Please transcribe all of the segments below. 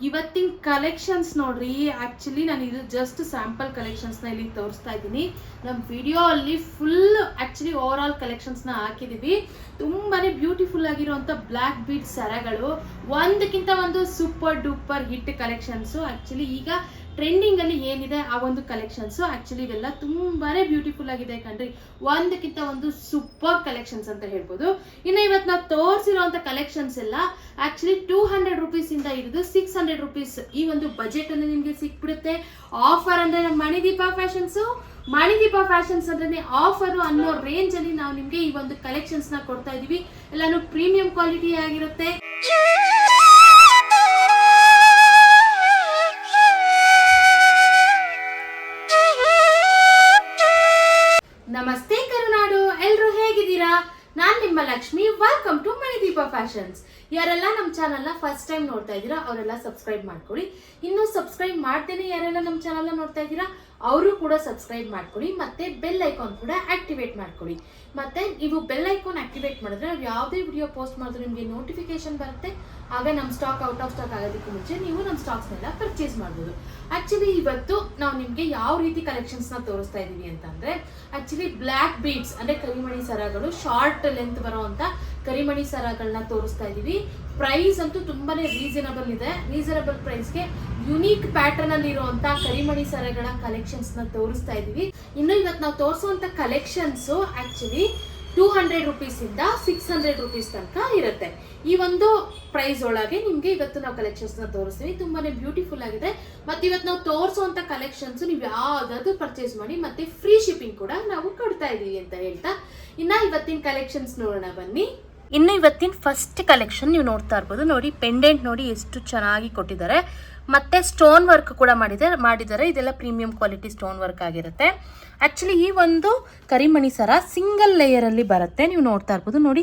ಇವತ್ತಿನ ಕಲೆಕ್ಷನ್ಸ್ ನೋಡ್ರಿ. ಆಕ್ಚುಲಿ ನಾನು ಇದು ಜಸ್ಟ್ ಸ್ಯಾಂಪಲ್ ಕಲೆಕ್ಷನ್ಸ್ನ ಇಲ್ಲಿ ತೋರಿಸ್ತಾ ಇದ್ದೀನಿ. ನಮ್ಮ ವಿಡಿಯೋ ಅಲ್ಲಿ ಫುಲ್ ಆಕ್ಚುಲಿ ಓವರ್ ಆಲ್ ಕಲೆಕ್ಷನ್ಸ್ನ ಹಾಕಿದೀವಿ. ತುಂಬಾನೇ ಬ್ಯೂಟಿಫುಲ್ ಆಗಿರುವಂತ ಬ್ಲ್ಯಾಕ್ ಬೀಡ್ ಸರಗಳು, ಒಂದಕ್ಕಿಂತ ಒಂದು super duper hit collections. Actually ಈಗ ಟ್ರೆಂಡಿಂಗ್ ಅಲ್ಲಿ ಏನಿದೆ ಆ ಒಂದು ಕಲೆಕ್ಷನ್ಸ್ ಆಕ್ಚುಲಿ ಇವೆಲ್ಲ ತುಂಬಾನೇ ಬ್ಯೂಟಿಫುಲ್ ಆಗಿದೆ ಕಣ್ರಿ. ಒಂದಕ್ಕಿಂತ ಒಂದು ಸೂಪರ್ ಕಲೆಕ್ಷನ್ಸ್ ಅಂತ ಹೇಳ್ಬೋದು. ಇನ್ನು ಇವತ್ತು ನಾವು ತೋರಿಸಿರುವಂತ ಕಲೆಕ್ಷನ್ಸ್ ಎಲ್ಲ ಆಕ್ಚುಲಿ 200 ರೂಪೀಸ್ ಇಂದ ಹಿಡಿದು 600 ರೂಪೀಸ್ ಈ ಒಂದು ಬಜೆಟ್ ಅಲ್ಲಿ ನಿಮ್ಗೆ ಸಿಕ್ಬಿಡುತ್ತೆ. ಆಫರ್ ಅಂದ್ರೆ ನಮ್ಮ ಮಣಿದೀಪ ಫ್ಯಾಷನ್ಸ್ ಅಂದ್ರೆ ಆಫರ್ ಅನ್ನೋ ರೇಂಜ್ ಅಲ್ಲಿ ನಾವು ನಿಮ್ಗೆ ಈ ಒಂದು ಕಲೆಕ್ಷನ್ಸ್ ನ ಕೊಡ್ತಾ ಇದೀವಿ. ಎಲ್ಲಾನು ಪ್ರೀಮಿಯಂ ಕ್ವಾಲಿಟಿ ಆಗಿರುತ್ತೆ. ನಮಸ್ತೆ ಕರುನಾಡು, ಎಲ್ರು ಹೇಗಿದ್ದೀರಾ? ನಾನ್ ನಿಮ್ಮ Lakshmi. Welcome to Manideepa fashions. ಯಾರೆಲ್ಲ ನಮ್ಮ ಚಾನಲ್ನ ಫಸ್ಟ್ ಟೈಮ್ ನೋಡ್ತಾ ಇದ್ದೀರಾ ಅವರೆಲ್ಲ ಸಬ್ಸ್ಕ್ರೈಬ್ ಮಾಡ್ಕೊಳ್ಳಿ. ಇನ್ನು ಸಬ್ಸ್ಕ್ರೈಬ್ ಮಾಡ್ದೇನೆ ಯಾರೆಲ್ಲ ನಮ್ಮ ಚಾನಲ್ನ ನೋಡ್ತಾ ಇದ್ದೀರಾ ಅವರು ಕೂಡ ಸಬ್ಸ್ಕ್ರೈಬ್ ಮಾಡ್ಕೊಳ್ಳಿ. ಮತ್ತೆ ಬೆಲ್ ಐಕಾನ್ ಕೂಡ ಆಕ್ಟಿವೇಟ್ ಮಾಡ್ಕೊಳ್ಳಿ. ಮತ್ತೆ ನೀವು ಬೆಲ್ ಐಕಾನ್ ಆಕ್ಟಿವೇಟ್ ಮಾಡಿದ್ರೆ ನಾವು ಯಾವುದೇ ವಿಡಿಯೋ ಪೋಸ್ಟ್ ಮಾಡಿದ್ರೆ ನಿಮಗೆ ನೋಟಿಫಿಕೇಶನ್ ಬರುತ್ತೆ. ಆಗ ನಮ್ಮ ಸ್ಟಾಕ್ ಔಟ್ ಆಫ್ ಸ್ಟಾಕ್ ಆಗೋದಕ್ಕೆ ಮುಂಚೆ ನೀವು ನಮ್ಮ ಸ್ಟಾಕ್ಸ್ನೆಲ್ಲ ಪರ್ಚೇಸ್ ಮಾಡ್ಬೋದು. ಆಕ್ಚುಲಿ ಇವತ್ತು ನಾವು ನಿಮಗೆ ಯಾವ ರೀತಿ ಕಲೆಕ್ಷನ್ಸ್ನ ತೋರಿಸ್ತಾ ಇದ್ದೀವಿ ಅಂತಂದ್ರೆ, ಆಕ್ಚುಲಿ ಬ್ಲ್ಯಾಕ್ ಬೀಡ್ಸ್ ಅಂದ್ರೆ ಕರಿಮಣಿ ಸರಗಳು, ಶಾರ್ಟ್ ಲೆಂತ್ ಬರುವಂತ ಕರಿಮಣಿ ಸರಗಳನ್ನ ತೋರಿಸ್ತಾ ಇದೀವಿ. ಪ್ರೈಸ್ ಅಂತೂ ತುಂಬಾನೇ ರೀಸನಬಲ್ ಇದೆ. ರೀಸನಬಲ್ ಪ್ರೈಸ್ಗೆ ಯುನೀಕ್ ಪ್ಯಾಟರ್ನ್ ಅಲ್ಲಿ ಇರುವಂತ ಕರಿಮಣಿ ಸರಗಳ ಕಲೆಕ್ಷನ್ಸ್ ನ ತೋರಿಸ್ತಾ ಇದೀವಿ. ಇನ್ನು ಇವತ್ತು ನಾವು ತೋರಿಸುವಂತ ಕಲೆಕ್ಷನ್ಸ್ ಆಕ್ಚುಲಿ 200 ರೂಪೀಸ್ ಇಂದ 600 ರೂಪೀಸ್ ತನಕ ಇರುತ್ತೆ. ಈ ಒಂದು ಪ್ರೈಸ್ ಒಳಗೆ ನಿಮ್ಗೆ ಇವತ್ತು ನಾವು ಕಲೆಕ್ಷನ್ಸ್ ನ ತೋರಿಸ್ತೀವಿ. ತುಂಬಾನೇ ಬ್ಯೂಟಿಫುಲ್ ಆಗಿದೆ. ಮತ್ತೆ ಇವತ್ತು ನಾವು ತೋರಿಸುವಂತ ಕಲೆಕ್ಷನ್ಸ್ ನೀವು ಯಾವ್ದಾದ್ರು ಪರ್ಚೇಸ್ ಮಾಡಿ, ಮತ್ತೆ ಫ್ರೀ ಶಿಪ್ಪಿಂಗ್ ಕೂಡ ನಾವು ಕೊಡ್ತಾ ಇದೀವಿ ಅಂತ ಹೇಳ್ತಾ ಇನ್ನ ಇವತ್ತಿನ ಕಲೆಕ್ಷನ್ಸ್ ನೋಡೋಣ ಬನ್ನಿ. ಇನ್ನು ಇವತ್ತಿನ ಫಸ್ಟ್ ಕಲೆಕ್ಷನ್ ನೀವು ನೋಡ್ತಾ ಇರ್ಬೋದು. ನೋಡಿ, ಪೆಂಡೆಂಟ್ ನೋಡಿ ಎಷ್ಟು ಚೆನ್ನಾಗಿ ಕೊಟ್ಟಿದ್ದಾರೆ. ಮತ್ತೆ ಸ್ಟೋನ್ ವರ್ಕ್ ಕೂಡ ಮಾಡಿದ್ದಾರೆ. ಇದೆಲ್ಲ ಪ್ರೀಮಿಯಂ ಕ್ವಾಲಿಟಿ ಸ್ಟೋನ್ ವರ್ಕ್ ಆಗಿರುತ್ತೆ. ಆಕ್ಚುಲಿ ಈ ಒಂದು ಕರಿಮಣಿ ಸರ ಸಿಂಗಲ್ ಲೇಯರ್ ಅಲ್ಲಿ ಬರುತ್ತೆ. ನೀವು ನೋಡ್ತಾ ಇರ್ಬೋದು. ನೋಡಿ,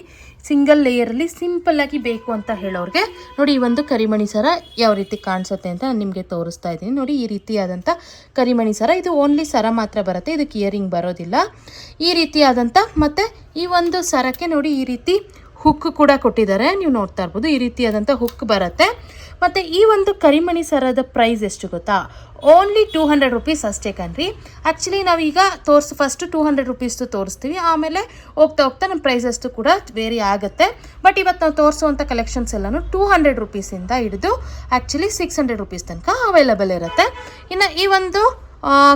ಸಿಂಗಲ್ ಲೇಯರ್ ಅಲ್ಲಿ ಸಿಂಪಲ್ ಆಗಿ ಬೇಕು ಅಂತ ಹೇಳೋರಿಗೆ ನೋಡಿ ಈ ಒಂದು ಕರಿಮಣಿ ಸರ ಯಾವ ರೀತಿ ಕಾಣಿಸುತ್ತೆ ಅಂತ ನಾನು ನಿಮಗೆ ತೋರಿಸ್ತಾ ಇದ್ದೀನಿ. ನೋಡಿ, ಈ ರೀತಿಯಾದಂಥ ಕರಿಮಣಿ ಸರ. ಇದು ಓನ್ಲಿ ಸರ ಮಾತ್ರ ಬರುತ್ತೆ, ಇದಕ್ಕೆ ಇಯರಿಂಗ್ ಬರೋದಿಲ್ಲ. ಈ ರೀತಿಯಾದಂಥ ಮತ್ತೆ ಈ ಒಂದು ಸರಕ್ಕೆ ನೋಡಿ ಈ ರೀತಿ ಹುಕ್ ಕೂಡ ಕೊಟ್ಟಿದ್ದಾರೆ. ನೀವು ನೋಡ್ತಾ ಇರ್ಬೋದು, ಈ ರೀತಿಯಾದಂಥ ಹುಕ್ ಬರುತ್ತೆ. ಮತ್ತು ಈ ಒಂದು ಕರಿಮಣಿ ಸರದ ಪ್ರೈಸ್ ಎಷ್ಟು ಗೊತ್ತಾ? ಓನ್ಲಿ 200 ರೂಪೀಸ್ ಅಷ್ಟೇ ಕಣ್ರಿ. ಆ್ಯಕ್ಚುಲಿ ನಾವೀಗ ಫಸ್ಟ್ 200 ರೂಪೀಸ್ದು ತೋರಿಸ್ತೀವಿ, ಆಮೇಲೆ ಹೋಗ್ತಾ ನಮ್ಮ ಪ್ರೈಸಸ್ಟು ಕೂಡ ವೇರಿ ಆಗುತ್ತೆ. ಬಟ್ ಇವತ್ತು ನಾವು ತೋರಿಸುವಂಥ ಕಲೆಕ್ಷನ್ಸ್ ಎಲ್ಲನೂ 200 ರೂಪೀಸಿಂದ ಹಿಡಿದು ಆ್ಯಕ್ಚುಲಿ 600 ರೂಪೀಸ್ ತನಕ ಅವೈಲಬಲ್ ಇರುತ್ತೆ. ಇನ್ನು ಈ ಒಂದು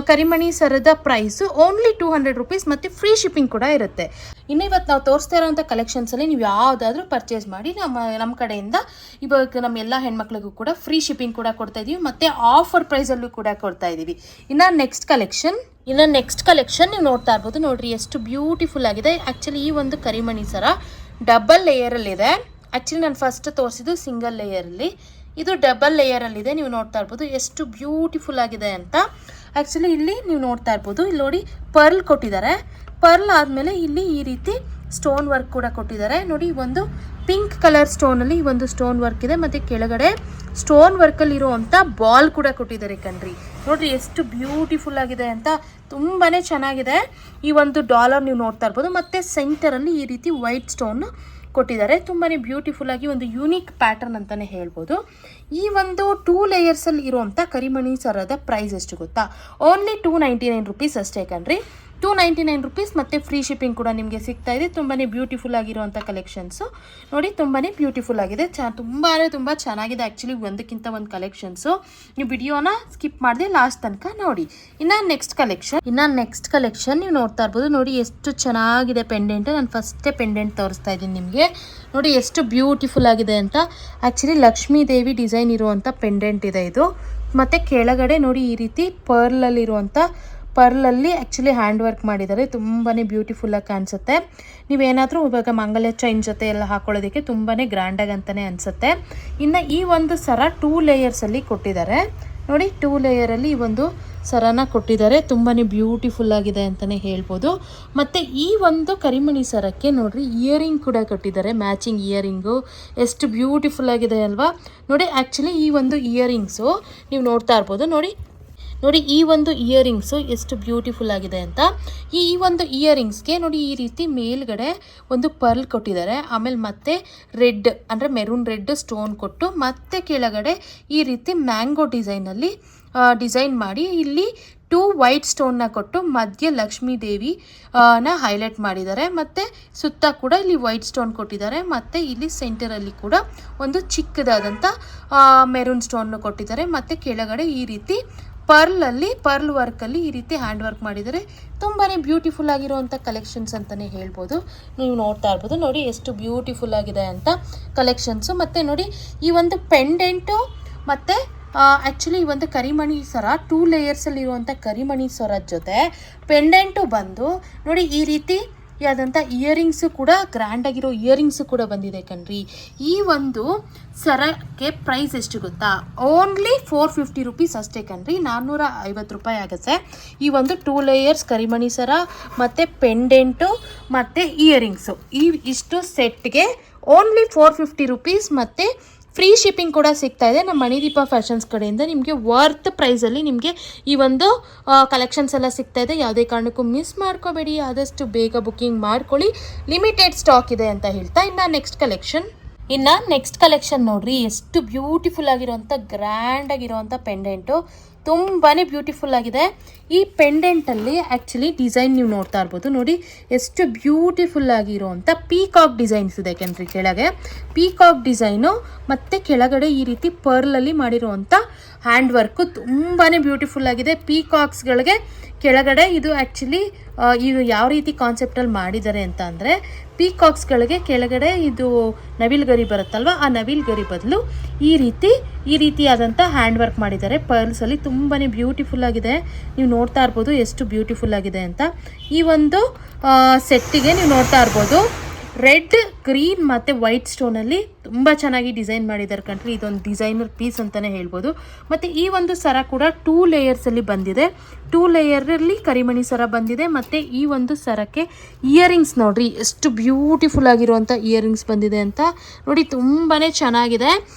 ಕರಿಮಣಿ ಸರದ ಪ್ರೈಸು ಓನ್ಲಿ 200 ರೂಪೀಸ್ ಮತ್ತು ಫ್ರೀ ಶಿಪ್ಪಿಂಗ್ ಕೂಡ ಇರುತ್ತೆ. ಇನ್ನು ಇವತ್ತು ನಾವು ತೋರಿಸ್ತಾ ಇರೋಂಥ ಕಲೆಕ್ಷನ್ಸಲ್ಲಿ ನೀವು ಯಾವುದಾದ್ರೂ ಪರ್ಚೇಸ್ ಮಾಡಿ ನಮ್ಮ ಕಡೆಯಿಂದ ಇವಾಗ ನಮ್ಮ ಎಲ್ಲ ಹೆಣ್ಮಕ್ಳಿಗೂ ಕೂಡ ಫ್ರೀ ಶಿಪ್ಪಿಂಗ್ ಕೂಡ ಕೊಡ್ತಾ ಇದ್ದೀವಿ, ಮತ್ತು ಆಫರ್ ಪ್ರೈಸಲ್ಲೂ ಕೂಡ ಕೊಡ್ತಾ ಇದ್ದೀವಿ. ಇನ್ನು ನೆಕ್ಸ್ಟ್ ಕಲೆಕ್ಷನ್ ನೀವು ನೋಡ್ತಾ ಇರ್ಬೋದು. ನೋಡ್ರಿ ಎಷ್ಟು ಬ್ಯೂಟಿಫುಲ್ ಆಗಿದೆ. ಆ್ಯಕ್ಚುಲಿ ಈ ಒಂದು ಕರಿಮಣಿ ಸರ ಡಬಲ್ ಲೇಯರಲ್ಲಿದೆ. ಆ್ಯಕ್ಚುಲಿ ನಾನು ಫಸ್ಟ್ ತೋರಿಸಿದ್ದು ಸಿಂಗಲ್ ಲೇಯರಲ್ಲಿ, ಇದು ಡಬಲ್ ಲೇಯರಲ್ಲಿದೆ. ನೀವು ನೋಡ್ತಾ ಇರ್ಬೋದು ಎಷ್ಟು ಬ್ಯೂಟಿಫುಲ್ ಆಗಿದೆ ಅಂತ. ಆ್ಯಕ್ಚುಲಿ ಇಲ್ಲಿ ನೀವು ನೋಡ್ತಾ ಇರ್ಬೋದು, ಇಲ್ಲಿ ನೋಡಿ ಪರ್ಲ್ ಕೊಟ್ಟಿದ್ದಾರೆ. ಪರ್ಲ್ ಆದಮೇಲೆ ಇಲ್ಲಿ ಈ ರೀತಿ ಸ್ಟೋನ್ ವರ್ಕ್ ಕೂಡ ಕೊಟ್ಟಿದ್ದಾರೆ. ನೋಡಿ, ಒಂದು ಪಿಂಕ್ ಕಲರ್ ಸ್ಟೋನಲ್ಲಿ ಈ ಒಂದು ಸ್ಟೋನ್ ವರ್ಕ್ ಇದೆ, ಮತ್ತು ಕೆಳಗಡೆ ಸ್ಟೋನ್ ವರ್ಕಲ್ಲಿ ಇರುವಂಥ ಬಾಲ್ ಕೂಡ ಕೊಟ್ಟಿದ್ದಾರೆ ಕಣ್ರಿ. ನೋಡಿರಿ ಎಷ್ಟು ಬ್ಯೂಟಿಫುಲ್ ಆಗಿದೆ ಅಂತ, ತುಂಬಾ ಚೆನ್ನಾಗಿದೆ. ಈ ಒಂದು ಡಾಲರ್ ನೀವು ನೋಡ್ತಾ ಇರ್ಬೋದು, ಮತ್ತು ಸೆಂಟರಲ್ಲಿ ಈ ರೀತಿ ವೈಟ್ ಸ್ಟೋನ್ ಕೊಟ್ಟಿದ್ದಾರೆ. ತುಂಬಾ ಬ್ಯೂಟಿಫುಲ್ ಆಗಿ ಒಂದು ಯೂನಿಕ್ ಪ್ಯಾಟರ್ನ್ ಅಂತಲೇ ಹೇಳ್ಬೋದು. ಈ ಒಂದು 2 ಲೇಯರ್ಸಲ್ಲಿ ಇರುವಂಥ ಕರಿಮಣಿ ಸರದ ಪ್ರೈಸ್ ಎಷ್ಟು ಗೊತ್ತಾ? ಓನ್ಲಿ 299 ರೂಪೀಸ್ ಅಷ್ಟೇ ಕಣ್ರಿ. 299 ರೂಪೀಸ್ ಮತ್ತು ಫ್ರೀ ಶಿಪ್ಪಿಂಗ್ ಕೂಡ ನಿಮಗೆ ಸಿಗ್ತಾ ಇದೆ. ತುಂಬಾ ಬ್ಯೂಟಿಫುಲ್ ಆಗಿರುವಂಥ ಕಲೆಕ್ಷನ್ಸು ನೋಡಿ, ತುಂಬಾ ಬ್ಯೂಟಿಫುಲ್ ಆಗಿದೆ. ತುಂಬ ಚೆನ್ನಾಗಿದೆ. ಆ್ಯಕ್ಚುಲಿ ಒಂದಕ್ಕಿಂತ ಒಂದು ಕಲೆಕ್ಷನ್ಸು. ನೀವು ವಿಡಿಯೋನ ಸ್ಕಿಪ್ ಮಾಡದೆ ಲಾಸ್ಟ್ ತನಕ ನೋಡಿ. ಇನ್ನು ನೆಕ್ಸ್ಟ್ ಕಲೆಕ್ಷನ್ ನೀವು ನೋಡ್ತಾ ಇರ್ಬೋದು. ನೋಡಿ ಎಷ್ಟು ಚೆನ್ನಾಗಿದೆ ಪೆಂಡೆಂಟ್. ನಾನು ಫಸ್ಟೇ ಪೆಂಡೆಂಟ್ ತೋರಿಸ್ತಾ ಇದ್ದೀನಿ ನಿಮಗೆ. ನೋಡಿ ಎಷ್ಟು ಬ್ಯೂಟಿಫುಲ್ ಆಗಿದೆ ಅಂತ. ಆ್ಯಕ್ಚುಲಿ ಲಕ್ಷ್ಮೀ ದೇವಿ ಡಿಸೈನ್ ಇರುವಂಥ ಪೆಂಡೆಂಟ್ ಇದೆ ಇದು. ಮತ್ತು ಕೆಳಗಡೆ ನೋಡಿ ಈ ರೀತಿ ಪರ್ಲಲ್ಲಿ ಆ್ಯಕ್ಚುಲಿ ಹ್ಯಾಂಡ್ ವರ್ಕ್ ಮಾಡಿದ್ದಾರೆ. ತುಂಬಾ ಬ್ಯೂಟಿಫುಲ್ಲಾಗಿ ಕಾಣಿಸುತ್ತೆ. ನೀವೇನಾದರೂ ಇವಾಗ ಮಂಗಲ್ಯ ಚೈನ್ ಜೊತೆ ಎಲ್ಲ ಹಾಕೊಳ್ಳೋದಕ್ಕೆ ತುಂಬಾ ಗ್ರ್ಯಾಂಡಾಗಿ ಅಂತಲೇ ಅನಿಸುತ್ತೆ. ಇನ್ನು ಈ ಒಂದು ಸರ 2 ಲೇಯರ್ಸಲ್ಲಿ ಕೊಟ್ಟಿದ್ದಾರೆ. ನೋಡಿ, 2 ಲೇಯರಲ್ಲಿ ಈ ಒಂದು ಸರನ ಕೊಟ್ಟಿದ್ದಾರೆ. ತುಂಬಾ ಬ್ಯೂಟಿಫುಲ್ ಆಗಿದೆ ಅಂತಲೇ ಹೇಳ್ಬೋದು. ಮತ್ತು ಈ ಒಂದು ಕರಿಮಣಿ ಸರಕ್ಕೆ ನೋಡಿರಿ ಇಯರಿಂಗ್ ಕೂಡ ಕೊಟ್ಟಿದ್ದಾರೆ, ಮ್ಯಾಚಿಂಗ್ ಇಯರಿಂಗು. ಎಷ್ಟು ಬ್ಯೂಟಿಫುಲ್ ಆಗಿದೆ ಅಲ್ವಾ? ನೋಡಿ, ಆ್ಯಕ್ಚುಲಿ ಈ ಒಂದು ಇಯರಿಂಗ್ಸು ನೀವು ನೋಡ್ತಾ ಇರ್ಬೋದು. ನೋಡಿ, ನೋಡಿ ಈ ಒಂದು ಇಯರಿಂಗ್ಸು ಎಷ್ಟು ಬ್ಯೂಟಿಫುಲ್ ಆಗಿದೆ ಅಂತ. ಈ ಒಂದು ಇಯರಿಂಗ್ಸ್ಗೆ ನೋಡಿ ಈ ರೀತಿ ಮೇಲ್ಗಡೆ ಒಂದು ಪರ್ಲ್ ಕೊಟ್ಟಿದ್ದಾರೆ, ಆಮೇಲೆ ಮತ್ತೆ ರೆಡ್ ಅಂದರೆ ಮೆರೂನ್ ರೆಡ್ ಸ್ಟೋನ್ ಕೊಟ್ಟು ಮತ್ತೆ ಕೆಳಗಡೆ ಈ ರೀತಿ ಮ್ಯಾಂಗೋ ಡಿಸೈನಲ್ಲಿ ಡಿಸೈನ್ ಮಾಡಿ ಇಲ್ಲಿ 2 ವೈಟ್ ಸ್ಟೋನ್ನ ಕೊಟ್ಟು ಮಧ್ಯ ಲಕ್ಷ್ಮೀ ದೇವಿ ನ ಹೈಲೈಟ್ ಮಾಡಿದ್ದಾರೆ. ಮತ್ತು ಸುತ್ತ ಕೂಡ ಇಲ್ಲಿ ವೈಟ್ ಸ್ಟೋನ್ ಕೊಟ್ಟಿದ್ದಾರೆ. ಮತ್ತು ಇಲ್ಲಿ ಸೆಂಟರಲ್ಲಿ ಕೂಡ ಒಂದು ಚಿಕ್ಕದಾದಂಥ ಮೆರೂನ್ ಸ್ಟೋನ್ ಕೊಟ್ಟಿದ್ದಾರೆ. ಮತ್ತು ಕೆಳಗಡೆ ಈ ರೀತಿ ಪರ್ಲ್ ವರ್ಕಲ್ಲಿ ಈ ರೀತಿ ಹ್ಯಾಂಡ್ ವರ್ಕ್ ಮಾಡಿದ್ದಾರೆ. ತುಂಬಾ ಬ್ಯೂಟಿಫುಲ್ ಆಗಿರುವಂಥ ಕಲೆಕ್ಷನ್ಸ್ ಅಂತಲೇ ಹೇಳ್ಬೋದು. ನೀವು ನೋಡ್ತಾ ಇರ್ಬೋದು ನೋಡಿ ಎಷ್ಟು ಬ್ಯೂಟಿಫುಲ್ ಆಗಿದೆ ಅಂತ ಕಲೆಕ್ಷನ್ಸು. ಮತ್ತು ನೋಡಿ ಈ ಒಂದು ಪೆಂಡೆಂಟು ಮತ್ತು ಆ್ಯಕ್ಚುಲಿ ಈ ಒಂದು ಕರಿಮಣಿ ಸರ 2 ಲೇಯರ್ಸಲ್ಲಿರುವಂಥ ಕರಿಮಣಿ ಸರದ ಜೊತೆ ಪೆಂಡೆಂಟು ಬಂದು ನೋಡಿ ಈ ರೀತಿ ಆದಂಥ ಇಯರಿಂಗ್ಸು ಕೂಡ ಗ್ರ್ಯಾಂಡಾಗಿರೋ ಇಯರಿಂಗ್ಸು ಕೂಡ ಬಂದಿದೆ ಕಣ್ರಿ. ಈ ಒಂದು ಸರಕ್ಕೆ ಪ್ರೈಸ್ ಎಷ್ಟು ಗೊತ್ತಾ? ಓನ್ಲಿ 450 ರುಪೀಸ್ ಅಷ್ಟೇ ಕಣ್ರಿ, 450 ರೂಪಾಯಿ ಆಗುತ್ತೆ. ಈ ಒಂದು 2 ಲೇಯರ್ಸ್ ಕರಿಮಣಿ ಸರ ಮತ್ತು ಪೆಂಡೆಂಟು ಮತ್ತು ಇಯರಿಂಗ್ಸು ಇಷ್ಟು ಸೆಟ್ಗೆ ಓನ್ಲಿ 450 ರುಪೀಸ್. ಮತ್ತು ಫ್ರೀ ಶಿಪ್ಪಿಂಗ್ ಕೂಡ ಸಿಗ್ತಾ ಇದೆ ನಮ್ಮ ಮಣಿದೀಪ ಫ್ಯಾಷನ್ಸ್ ಕಡೆಯಿಂದ. ನಿಮಗೆ ವರ್ತ್ ಪ್ರೈಸಲ್ಲಿ ನಿಮಗೆ ಈ ಒಂದು ಕಲೆಕ್ಷನ್ಸ್ ಎಲ್ಲ ಸಿಗ್ತಾ ಇದೆ. ಯಾವುದೇ ಕಾರಣಕ್ಕೂ ಮಿಸ್ ಮಾಡ್ಕೋಬೇಡಿ, ಆದಷ್ಟು ಬೇಗ ಬುಕ್ಕಿಂಗ್ ಮಾಡ್ಕೊಳ್ಳಿ, ಲಿಮಿಟೆಡ್ ಸ್ಟಾಕ್ ಇದೆ ಅಂತ ಹೇಳ್ತಾ ಇನ್ನು ನೆಕ್ಸ್ಟ್ ಕಲೆಕ್ಷನ್ ನೋಡ್ರಿ, ಎಷ್ಟು ಬ್ಯೂಟಿಫುಲ್ ಆಗಿರೋಂಥ ಗ್ರ್ಯಾಂಡ್ ಆಗಿರೋಂಥ ಪೆಂಡೆಂಟು ತುಂಬಾ ಬ್ಯೂಟಿಫುಲ್ ಆಗಿದೆ. ಈ ಪೆಂಡೆಂಟಲ್ಲಿ ಆ್ಯಕ್ಚುಲಿ ಡಿಸೈನ್ ನೀವು ನೋಡ್ತಾ ಇರ್ಬೋದು ನೋಡಿ, ಎಷ್ಟು ಬ್ಯೂಟಿಫುಲ್ ಆಗಿರೋಂಥ ಪೀಕಾಕ್ ಡಿಸೈನ್ಸ್ ಇದೆ ಕಣ್ರಿ. ಕೆಳಗೆ ಪೀಕಾಕ್ ಡಿಸೈನು ಮತ್ತು ಕೆಳಗಡೆ ಈ ರೀತಿ ಪರ್ಲಲ್ಲಿ ಮಾಡಿರುವಂಥ ಹ್ಯಾಂಡ್ ವರ್ಕು ತುಂಬಾ ಬ್ಯೂಟಿಫುಲ್ ಆಗಿದೆ. ಪೀಕಾಕ್ಸ್ಗಳಿಗೆ ಕೆಳಗಡೆ ಇದು ಆ್ಯಕ್ಚುಲಿ ಇದು ಯಾವ ರೀತಿ ಕಾನ್ಸೆಪ್ಟಲ್ಲಿ ಮಾಡಿದ್ದಾರೆ ಅಂತ ಅಂದರೆ, ಪೀಕಾಕ್ಸ್ಗಳಿಗೆ ಕೆಳಗಡೆ ಇದು ನವಿಲ್ ಗರಿ ಬರುತ್ತಲ್ವ, ಆ ನವಿಲ್ ಗರಿ ಬದಲು ಈ ರೀತಿಯಾದಂಥ ಹ್ಯಾಂಡ್ ವರ್ಕ್ ಮಾಡಿದ್ದಾರೆ ಪರ್ಲ್ಸಲ್ಲಿ. ತುಂಬಾ ಬ್ಯೂಟಿಫುಲ್ ಆಗಿದೆ. ನೀವು ನೋಡ್ತಾ ಇರ್ಬೋದು ಎಷ್ಟು ಬ್ಯೂಟಿಫುಲ್ ಆಗಿದೆ ಅಂತ. ಈ ಒಂದು ಸೆಟ್ಟಿಗೆ ನೀವು ನೋಡ್ತಾ ಇರ್ಬೋದು ರೆಡ್, ಗ್ರೀನ್ ಮತ್ತು ವೈಟ್ ಸ್ಟೋನಲ್ಲಿ ತುಂಬ ಚೆನ್ನಾಗಿ ಡಿಸೈನ್ ಮಾಡಿದ್ದಾರೆ ಕಣ್ರಿ. ಇದೊಂದು ಡಿಸೈನರ್ ಪೀಸ್ ಅಂತಲೇ ಹೇಳ್ಬೋದು. ಮತ್ತು ಈ ಒಂದು ಸರ ಕೂಡ 2 ಲೇಯರ್ಸಲ್ಲಿ ಬಂದಿದೆ. 2 ಲೇಯರಲ್ಲಿ ಕರಿಮಣಿ ಸರ ಬಂದಿದೆ. ಮತ್ತು ಈ ಒಂದು ಸರಕ್ಕೆ ಇಯರಿಂಗ್ಸ್ ನೋಡ್ರಿ, ಎಷ್ಟು ಬ್ಯೂಟಿಫುಲ್ ಆಗಿರುವಂಥ ಇಯರಿಂಗ್ಸ್ ಬಂದಿದೆ ಅಂತ ನೋಡಿ. ತುಂಬಾ ಚೆನ್ನಾಗಿದೆ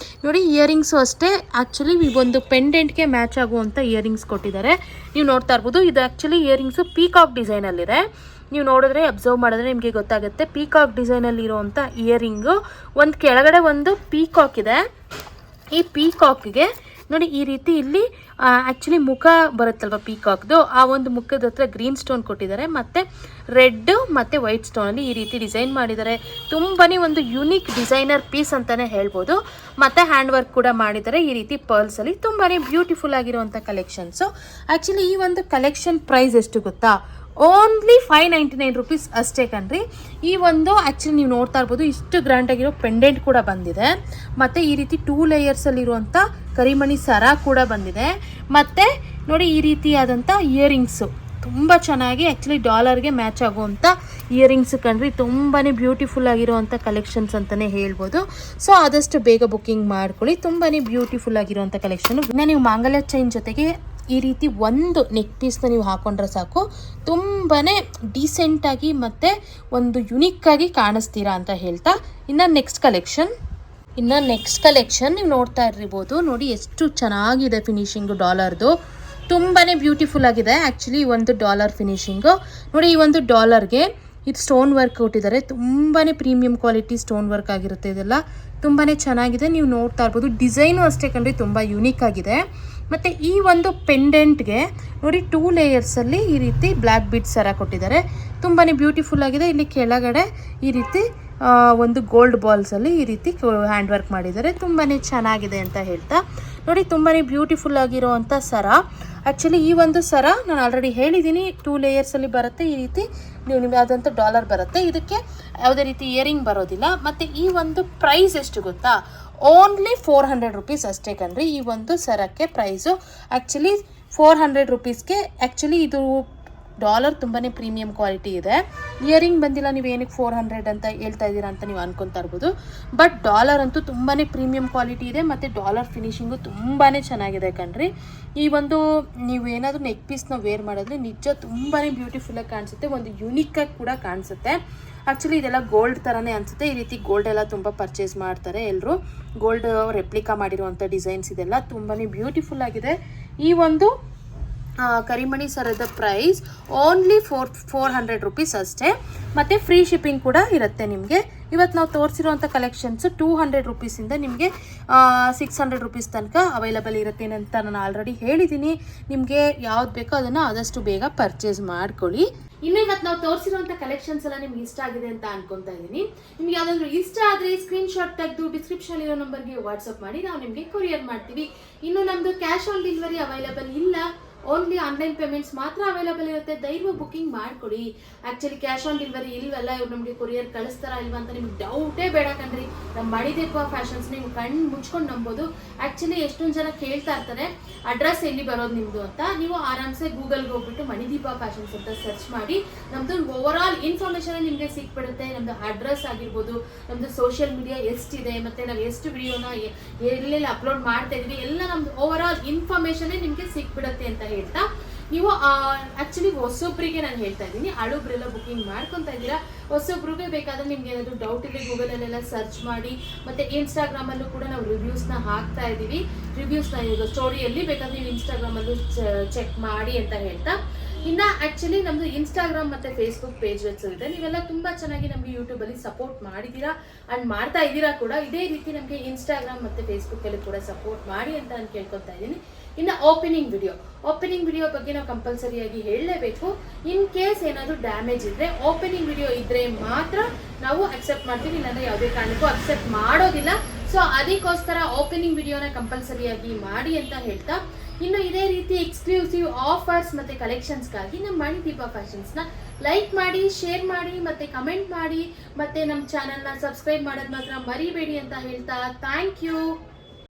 ನೋಡಿ. ಇಯರಿಂಗ್ಸು ಅಷ್ಟೇ ಆ್ಯಕ್ಚುಲಿ ಈ ಒಂದು ಪೆಂಡೆಂಟ್ಗೆ ಮ್ಯಾಚ್ ಆಗುವಂಥ ಇಯರಿಂಗ್ಸ್ ಕೊಟ್ಟಿದ್ದಾರೆ. ನೀವು ನೋಡ್ತಾ ಇರ್ಬೋದು ಇದು ಆ್ಯಕ್ಚುಲಿ ಇಯರಿಂಗ್ಸು ಪೀಕಾಕ್ ಡಿಸೈನಲ್ಲಿದೆ. ನೀವು ನೋಡಿದ್ರೆ ಅಬ್ಸರ್ವ್ ಮಾಡಿದ್ರೆ ನಿಮಗೆ ಗೊತ್ತಾಗುತ್ತೆ. ಪೀಕಾಕ್ ಡಿಸೈನಲ್ಲಿ ಇರೋವಂಥ ಇಯರಿಂಗು ಒಂದು ಕೆಳಗಡೆ ಒಂದು ಪೀಕಾಕ್ ಇದೆ. ಈ ಪೀಕಾಕ್ಗೆ ನೋಡಿ ಈ ರೀತಿ ಇಲ್ಲಿ ಆ್ಯಕ್ಚುಲಿ ಮುಖ ಬರುತ್ತಲ್ವ ಪೀಕಾಕ್ದು, ಆ ಒಂದು ಮುಖದ ಹತ್ರ ಗ್ರೀನ್ ಸ್ಟೋನ್ ಕೊಟ್ಟಿದ್ದಾರೆ. ಮತ್ತು ರೆಡ್ ಮತ್ತು ವೈಟ್ ಸ್ಟೋನಲ್ಲಿ ಈ ರೀತಿ ಡಿಸೈನ್ ಮಾಡಿದ್ದಾರೆ. ತುಂಬಾ ಒಂದು ಯುನೀಕ್ ಡಿಸೈನರ್ ಪೀಸ್ ಅಂತಲೇ ಹೇಳ್ಬೋದು. ಮತ್ತು ಹ್ಯಾಂಡ್ ವರ್ಕ್ ಕೂಡ ಮಾಡಿದ್ದಾರೆ ಈ ರೀತಿ ಪರ್ಲ್ಸಲ್ಲಿ. ತುಂಬಾ ಬ್ಯೂಟಿಫುಲ್ ಆಗಿರುವಂಥ ಕಲೆಕ್ಷನ್ಸು. ಆ್ಯಕ್ಚುಲಿ ಈ ಒಂದು ಕಲೆಕ್ಷನ್ ಪ್ರೈಸ್ ಎಷ್ಟು ಗೊತ್ತಾ? ಓನ್ಲಿ 599 ರುಪೀಸ್ ಅಷ್ಟೇ ಕಣ್ರಿ. ಈ ಒಂದು ಆ್ಯಕ್ಚುಲಿ ನೀವು ನೋಡ್ತಾ ಇರ್ಬೋದು ಇಷ್ಟು ಗ್ರ್ಯಾಂಡಾಗಿರೋ ಪೆಂಡೆಂಟ್ ಕೂಡ ಬಂದಿದೆ. ಮತ್ತು ಈ ರೀತಿ 2 ಲೇಯರ್ಸಲ್ಲಿರುವಂಥ ಕರಿಮಣಿ ಸರ ಕೂಡ ಬಂದಿದೆ. ಮತ್ತು ನೋಡಿ ಈ ರೀತಿಯಾದಂಥ ಇಯರಿಂಗ್ಸು ತುಂಬ ಚೆನ್ನಾಗಿ ಆ್ಯಕ್ಚುಲಿ ಡಾಲರ್ಗೆ ಮ್ಯಾಚ್ ಆಗುವಂಥ ಇಯರಿಂಗ್ಸ್ ಕಣ್ರಿ. ತುಂಬಾ ಬ್ಯೂಟಿಫುಲ್ ಆಗಿರುವಂಥ ಕಲೆಕ್ಷನ್ಸ್ ಅಂತಲೇ ಹೇಳ್ಬೋದು. ಸೊ ಆದಷ್ಟು ಬೇಗ ಬುಕ್ಕಿಂಗ್ ಮಾಡ್ಕೊಳ್ಳಿ. ತುಂಬಾ ಬ್ಯೂಟಿಫುಲ್ ಆಗಿರುವಂಥ ಕಲೆಕ್ಷನು. ಇನ್ನು ನೀವು ಮಾಂಗಲ್ಯ ಚೈನ್ ಜೊತೆಗೆ ಈ ರೀತಿ ಒಂದು ನೆಕ್ ಪೀಸ್ನ ನೀವು ಹಾಕೊಂಡ್ರೆ ಸಾಕು, ತುಂಬಾ ಡೀಸೆಂಟಾಗಿ ಮತ್ತು ಒಂದು ಯುನೀಕ್ಕಾಗಿ ಕಾಣಿಸ್ತೀರಾ ಅಂತ ಹೇಳ್ತಾ ಇನ್ನು ನೆಕ್ಸ್ಟ್ ಕಲೆಕ್ಷನ್ ನೀವು ನೋಡ್ತಾ ಇರ್ಬೋದು ನೋಡಿ, ಎಷ್ಟು ಚೆನ್ನಾಗಿದೆ ಫಿನಿಶಿಂಗು ಡಾಲರ್ದು. ತುಂಬಾ ಬ್ಯೂಟಿಫುಲ್ ಆಗಿದೆ ಆ್ಯಕ್ಚುಲಿ ಈ ಒಂದು ಡಾಲರ್ ಫಿನಿಶಿಂಗು ನೋಡಿ. ಈ ಒಂದು ಡಾಲರ್ಗೆ ಇದು ಸ್ಟೋನ್ ವರ್ಕ್ ಕೊಟ್ಟಿದ್ದಾರೆ. ತುಂಬಾ ಪ್ರೀಮಿಯಂ ಕ್ವಾಲಿಟಿ ಸ್ಟೋನ್ ವರ್ಕ್ ಆಗಿರುತ್ತೆ. ಇದೆಲ್ಲ ತುಂಬಾ ಚೆನ್ನಾಗಿದೆ. ನೀವು ನೋಡ್ತಾ ಇರ್ಬೋದು ಡಿಸೈನು ಅಷ್ಟೇ ಕಂಡ್ರೆ ತುಂಬ ಯುನೀಕ್ ಆಗಿದೆ. ಮತ್ತು ಈ ಒಂದು ಪೆಂಡೆಂಟ್ಗೆ ನೋಡಿ 2 ಲೇಯರ್ಸಲ್ಲಿ ಈ ರೀತಿ ಬ್ಲ್ಯಾಕ್ ಬೀಡ್ಸ್ ಸರ ಕೊಟ್ಟಿದ್ದಾರೆ. ತುಂಬಾ ಬ್ಯೂಟಿಫುಲ್ ಆಗಿದೆ. ಇಲ್ಲಿ ಕೆಳಗಡೆ ಈ ರೀತಿ ಒಂದು ಗೋಲ್ಡ್ ಬಾಲ್ಸಲ್ಲಿ ಈ ರೀತಿ ಹ್ಯಾಂಡ್ ವರ್ಕ್ ಮಾಡಿದ್ದಾರೆ. ತುಂಬಾ ಚೆನ್ನಾಗಿದೆ ಅಂತ ಹೇಳ್ತಾ ನೋಡಿ. ತುಂಬಾ ಬ್ಯೂಟಿಫುಲ್ ಆಗಿರೋವಂಥ ಸರ. ಆ್ಯಕ್ಚುಲಿ ಈ ಒಂದು ಸರ ನಾನು ಆಲ್ರೆಡಿ ಹೇಳಿದ್ದೀನಿ 2 ಲೇಯರ್ಸಲ್ಲಿ ಬರುತ್ತೆ. ಈ ರೀತಿ ನಿಮಗೆ ಆದಂಥ ಡಾಲರ್ ಬರುತ್ತೆ. ಇದಕ್ಕೆ ಯಾವುದೇ ರೀತಿ ಇಯರಿಂಗ್ ಬರೋದಿಲ್ಲ. ಮತ್ತು ಈ ಒಂದು ಪ್ರೈಸ್ ಎಷ್ಟು ಗೊತ್ತಾ? ಓನ್ಲಿ 400 ರುಪೀಸ್ ಅಷ್ಟೇ ಕಣ್ರಿ. ಈ ಒಂದು ಸರಕ್ಕೆ ಪ್ರೈಸು ಆ್ಯಕ್ಚುಲಿ 400 ರುಪೀಸ್ಗೆ. ಆ್ಯಕ್ಚುಲಿ ಇದು ಡಾಲರ್ ತುಂಬಾ ಪ್ರೀಮಿಯಂ ಕ್ವಾಲಿಟಿ ಇದೆ. ಇಯರಿಂಗ್ ಬಂದಿಲ್ಲ, ನೀವು ಏನಕ್ಕೆ 400 ಅಂತ ಹೇಳ್ತಾ ಇದ್ದೀರಾ ಅಂತ ನೀವು ಅನ್ಕೊತಾ ಇರ್ಬೋದು. ಬಟ್ ಡಾಲರ್ ಅಂತೂ ತುಂಬಾ ಪ್ರೀಮಿಯಂ ಕ್ವಾಲಿಟಿ ಇದೆ. ಮತ್ತು ಡಾಲರ್ ಫಿನಿಶಿಂಗು ತುಂಬಾ ಚೆನ್ನಾಗಿದೆ ಕಣ್ರಿ. ಈ ಒಂದು ನೀವು ಏನಾದರೂ ನೆಕ್ ಪೀಸ್ನ ವೇರ್ ಮಾಡಿದ್ರೆ ನಿಜ ತುಂಬಾ ಬ್ಯೂಟಿಫುಲ್ಲಾಗಿ ಕಾಣಿಸುತ್ತೆ, ಒಂದು ಯುನೀಕಾಗಿ ಕೂಡ ಕಾಣಿಸುತ್ತೆ. ಆ್ಯಕ್ಚುಲಿ ಇದೆಲ್ಲ ಗೋಲ್ಡ್ ಥರನೇ ಅನಿಸುತ್ತೆ. ಈ ರೀತಿ ಗೋಲ್ಡ್ ಎಲ್ಲ ತುಂಬ ಪರ್ಚೇಸ್ ಮಾಡ್ತಾರೆ ಎಲ್ಲರೂ. ಗೋಲ್ಡ್ ರೆಪ್ಲಿಕಾ ಮಾಡಿರುವಂಥ ಡಿಸೈನ್ಸ್ ಇದೆಲ್ಲ ತುಂಬಾ ಬ್ಯೂಟಿಫುಲ್ ಆಗಿದೆ. ಈ ಒಂದು ಕರಿಮಣಿ ಸರದ ಪ್ರೈಸ್ ಓನ್ಲಿ 400 ರುಪೀಸ್ ಅಷ್ಟೇ. ಮತ್ತು ಫ್ರೀ ಶಿಪ್ಪಿಂಗ್ ಕೂಡ ಇರುತ್ತೆ ನಿಮಗೆ. ಇವತ್ತು ನಾವು ತೋರಿಸಿರೋಂಥ ಕಲೆಕ್ಷನ್ಸು 200 ರುಪೀಸಿಂದ ನಿಮಗೆ 600 ರುಪೀಸ್ ತನಕ ಅವೈಲಬಲ್ ಇರುತ್ತೆ ಅಂತ ನಾನು ಆಲ್ರೆಡಿ ಹೇಳಿದ್ದೀನಿ. ನಿಮಗೆ ಯಾವ್ದು ಬೇಕೋ ಅದನ್ನು ಆದಷ್ಟು ಬೇಗ ಪರ್ಚೇಸ್ ಮಾಡ್ಕೊಳ್ಳಿ. ಇನ್ನು ಇವತ್ತು ನಾವು ತೋರಿಸಿರುವಂಥ ಕಲೆಕ್ಷನ್ಸ್ ಎಲ್ಲ ನಿಮ್ಗೆ ಇಷ್ಟ ಆಗಿದೆ ಅಂತ ಅನ್ಕೊಂತಾ ಇದ್ದೀನಿ. ನಿಮ್ಗೆ ಯಾವ್ದಾದ್ರು ಇಷ್ಟ ಆದರೆ ಸ್ಕ್ರೀನ್ಶಾಟ್ ತೆಗೆದು ಡಿಸ್ಕ್ರಿಪ್ಷನ್ ಇರೋ ನಂಬರ್ಗೆ ವಾಟ್ಸಪ್ ಮಾಡಿ ನಾವು ನಿಮಗೆ ಕೊರಿಯರ್ ಮಾಡ್ತೀವಿ. ಇನ್ನು ನಮ್ಮದು ಕ್ಯಾಶ್ ಆನ್ ಡೆಲಿವರಿ ಅವೈಲಬಲ್ ಇಲ್ಲ, ಓನ್ಲಿ ಆನ್ಲೈನ್ ಪೇಮೆಂಟ್ಸ್ ಮಾತ್ರ ಅವೈಲಬಲ್ ಇರುತ್ತೆ. ದಯವಿಟ್ಟು ಬುಕ್ಕಿಂಗ್ ಮಾಡ್ಕೊಡಿ. ಆ್ಯಕ್ಚುಲಿ ಕ್ಯಾಶ್ ಆನ್ ಡೆಲಿವರಿ ಇಲ್ವಲ್ಲ, ಇವ್ರು ನಮಗೆ ಕೊರಿಯರ್ ಕಳಿಸ್ತಾರಾ ಇಲ್ವಾ ಅಂತ ನಿಮ್ಗೆ ಡೌಟೇ ಬೇಡ ಕಣ್ರಿ. ನಮ್ಮ ಮಣಿದೀಪ ಫ್ಯಾಷನ್ಸ್ ನೀವು ಕಣ್ಣು ಮುಚ್ಕೊಂಡು ನಂಬೋದು. ಆ್ಯಕ್ಚುಲಿ ಎಷ್ಟೊಂದು ಜನ ಕೇಳ್ತಾ ಇರ್ತಾರೆ ಅಡ್ರೆಸ್ ಎಲ್ಲಿ ಬರೋದು ನಿಮ್ಮದು ಅಂತ. ನೀವು ಆರಾಮ್ಸೆ ಗೂಗಲ್ಗೆ ಹೋಗ್ಬಿಟ್ಟು ಮಣಿದೀಪ ಫ್ಯಾಷನ್ಸ್ ಅಂತ ಸರ್ಚ್ ಮಾಡಿ ನಮ್ಮದು ಓವರ್ ಆಲ್ ಇನ್ಫಾರ್ಮೇಷನ್ ನಿಮಗೆ ಸಿಕ್ಬಿಡುತ್ತೆ. ನಮ್ಮದು ಅಡ್ರೆಸ್ ಆಗಿರ್ಬೋದು, ನಮ್ಮದು ಸೋಷಿಯಲ್ ಮೀಡಿಯಾ ಎಷ್ಟಿದೆ, ಮತ್ತು ನಾವು ಎಷ್ಟು ವಿಡಿಯೋನ ಎಲ್ಲೆಲ್ಲಿ ಅಪ್ಲೋಡ್ ಮಾಡ್ತಾ ಇದ್ವಿ ಎಲ್ಲ ನಮ್ಮದು ಓವರ್ ಆಲ್ ಇನ್ಫಾರ್ಮೇಷನ್ನೇ ನಿಮಗೆ ಸಿಕ್ಬಿಡುತ್ತೆ ಅಂತ ಹೇಳ್ತಾ, ನೀವು ಆ್ಯಕ್ಚುಲಿ ಹೊಸೊಬ್ಬರಿಗೆ ನಾನು ಹೇಳ್ತಾ ಇದ್ದೀನಿ, ಹಳಬ್ರೆಲ್ಲ ಬುಕ್ಕಿಂಗ್ ಮಾಡ್ಕೊತಾ ಇದ್ದೀರಾ. ಹೊಸೊಬ್ರಿಗೆ ಬೇಕಾದರೆ ನಿಮ್ಗೆ ಏನಾದರೂ ಡೌಟ್ ಇದೆ ಗೂಗಲಲ್ಲೆಲ್ಲ ಸರ್ಚ್ ಮಾಡಿ. ಮತ್ತು ಇನ್ಸ್ಟಾಗ್ರಾಮಲ್ಲೂ ಕೂಡ ನಾವು ರಿವ್ಯೂಸ್ನ ಹಾಕ್ತಾ ಇದ್ದೀವಿ. ರಿವ್ಯೂಸ್ನ ಈಗ ಸ್ಟೋರಿಯಲ್ಲಿ ಬೇಕಾದ್ರೆ ನೀವು ಇನ್ಸ್ಟಾಗ್ರಾಮಲ್ಲೂ ಚೆಕ್ ಮಾಡಿ ಅಂತ ಹೇಳ್ತಾ, ಇನ್ನು ಆ್ಯಕ್ಚುಲಿ ನಮ್ಮದು ಇನ್ಸ್ಟಾಗ್ರಾಮ್ ಮತ್ತು ಫೇಸ್ಬುಕ್ ಪೇಜಸ್ ಇದೆ. ನೀವೆಲ್ಲ ತುಂಬ ಚೆನ್ನಾಗಿ ನಮಗೆ ಯೂಟ್ಯೂಬಲ್ಲಿ ಸಪೋರ್ಟ್ ಮಾಡಿದ್ದೀರಾ ಆ್ಯಂಡ್ ಮಾಡ್ತಾ ಇದ್ದೀರಾ ಕೂಡ. ಇದೇ ರೀತಿ ನಮಗೆ ಇನ್ಸ್ಟಾಗ್ರಾಮ್ ಮತ್ತು ಫೇಸ್ಬುಕ್ಕಲ್ಲಿ ಕೂಡ ಸಪೋರ್ಟ್ ಮಾಡಿ ಅಂತ ನಾನು ಕೇಳ್ಕೊತಾ ಇದ್ದೀನಿ. ಇನ್ನು ಓಪನಿಂಗ್ ವಿಡಿಯೋ ಬಗ್ಗೆ ನಾವು ಕಂಪಲ್ಸರಿಯಾಗಿ ಹೇಳಲೇಬೇಕು. ಇನ್ ಕೇಸ್ ಏನಾದರೂ ಡ್ಯಾಮೇಜ್ ಇದ್ದರೆ ಓಪನಿಂಗ್ ವಿಡಿಯೋ ಇದ್ದರೆ ಮಾತ್ರ ನಾವು ಅಕ್ಸೆಪ್ಟ್ ಮಾಡ್ತೀವಿ, ಇಲ್ಲಾಂದರೆ ಯಾವುದೇ ಕಾರಣಕ್ಕೂ ಅಕ್ಸೆಪ್ಟ್ ಮಾಡೋದಿಲ್ಲ. ಸೊ ಅದಕ್ಕೋಸ್ಕರ ಓಪನಿಂಗ್ ವಿಡಿಯೋನ ಕಂಪಲ್ಸರಿಯಾಗಿ ಮಾಡಿ ಅಂತ ಹೇಳ್ತಾ, ಇನ್ನು ಇದೇ ರೀತಿ ಎಕ್ಸ್ಕ್ಲೂಸಿವ್ ಆಫರ್ಸ್ ಮತ್ತು ಕಲೆಕ್ಷನ್ಸ್ಗಾಗಿ ನಮ್ಮ ಮಣಿದೀಪ ಫ್ಯಾಷನ್ಸ್ನ ಲೈಕ್ ಮಾಡಿ, ಶೇರ್ ಮಾಡಿ, ಮತ್ತು ಕಮೆಂಟ್ ಮಾಡಿ, ಮತ್ತು ನಮ್ಮ ಚಾನಲ್ನ ಸಬ್ಸ್ಕ್ರೈಬ್ ಮಾಡೋದು ಮಾತ್ರ ಮರಿಬೇಡಿ ಅಂತ ಹೇಳ್ತಾ ಥ್ಯಾಂಕ್ ಯು.